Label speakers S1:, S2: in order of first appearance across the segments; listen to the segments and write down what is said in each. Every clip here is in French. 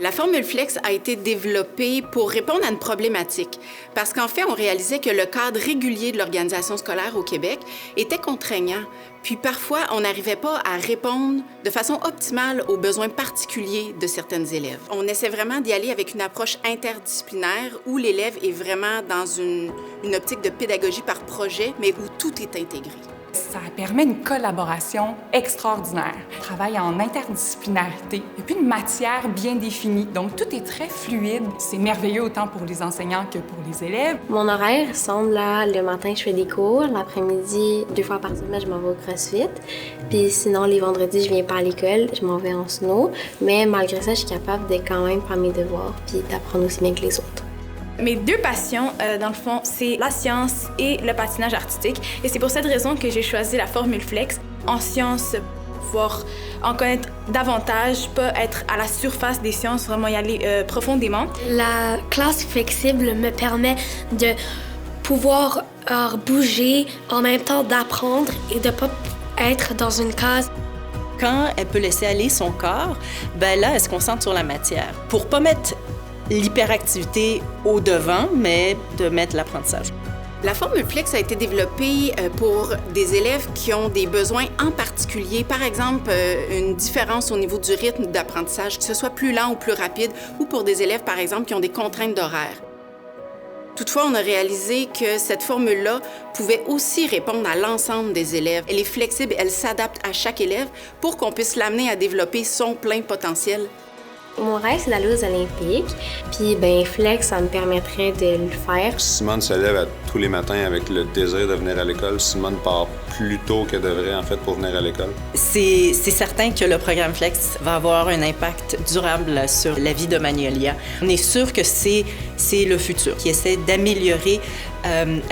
S1: La formule Flex a été développée pour répondre à une problématique, parce qu'en fait, on réalisait que le cadre régulier de l'organisation scolaire au Québec était contraignant, puis parfois, on n'arrivait pas à répondre de façon optimale aux besoins particuliers de certaines élèves. On essaie vraiment d'y aller avec une approche interdisciplinaire où l'élève est vraiment dans une optique de pédagogie par projet, mais où tout est intégré.
S2: Ça permet une collaboration extraordinaire. On travaille en interdisciplinarité et puis une matière bien définie. Donc, tout est très fluide. C'est merveilleux autant pour les enseignants que pour les élèves.
S3: Mon horaire ressemble à le matin, je fais des cours. L'après-midi, 2 fois par semaine, je m'en vais au CrossFit. Puis sinon, les vendredis, je viens pas à l'école, je m'en vais en snow. Mais malgré ça, je suis capable de quand même faire mes devoirs puis d'apprendre aussi bien que les autres.
S4: Mes deux passions, dans le fond, c'est la science et le patinage artistique. Et c'est pour cette raison que j'ai choisi la formule Flex. En sciences, pouvoir en connaître davantage, pas être à la surface des sciences, vraiment y aller profondément.
S5: La classe flexible me permet de pouvoir bouger en même temps d'apprendre et de pas être dans une case.
S6: Quand elle peut laisser aller son corps, ben là, elle se concentre sur la matière. Pour pas mettre l'hyperactivité au devant, mais de mettre l'apprentissage.
S1: La formule Flex a été développée pour des élèves qui ont des besoins en particulier, par exemple une différence au niveau du rythme d'apprentissage, que ce soit plus lent ou plus rapide, ou pour des élèves, par exemple, qui ont des contraintes d'horaire. Toutefois, on a réalisé que cette formule-là pouvait aussi répondre à l'ensemble des élèves. Elle est flexible, elle s'adapte à chaque élève pour qu'on puisse l'amener à développer son plein potentiel.
S3: Mon rêve, c'est d'aller aux Olympiques. Puis, Flex, ça me permettrait de le faire.
S7: Simone se lève tous les matins avec le désir de venir à l'école. Simone part plus tôt qu'elle devrait, en fait, pour venir à l'école.
S6: C'est certain que le programme Flex va avoir un impact durable sur la vie de Magnolia. On est sûr que c'est le futur, qui essaie d'améliorer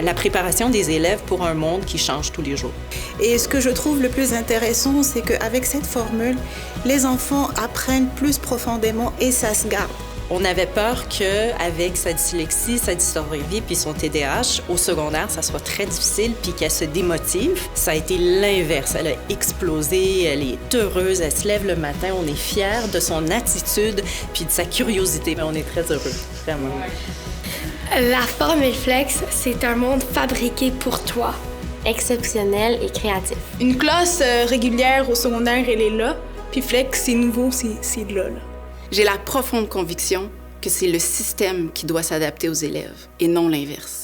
S6: la préparation des élèves pour un monde qui change tous les jours.
S8: Et ce que je trouve le plus intéressant, c'est qu'avec cette formule, les enfants apprennent plus profondément et ça se garde.
S6: On avait peur qu'avec sa dyslexie, sa dysmorphie puis son TDAH, au secondaire, ça soit très difficile puis qu'elle se démotive. Ça a été l'inverse. Elle a explosé, elle est heureuse, elle se lève le matin, on est fiers de son attitude puis de sa curiosité. Mais on est très heureux, vraiment.
S5: La formule Flex, c'est un monde fabriqué pour toi.
S3: Exceptionnel et créatif.
S4: Une classe régulière au secondaire, elle est là. Puis Flex, c'est nouveau, c'est là.
S1: J'ai la profonde conviction que c'est le système qui doit s'adapter aux élèves et non l'inverse.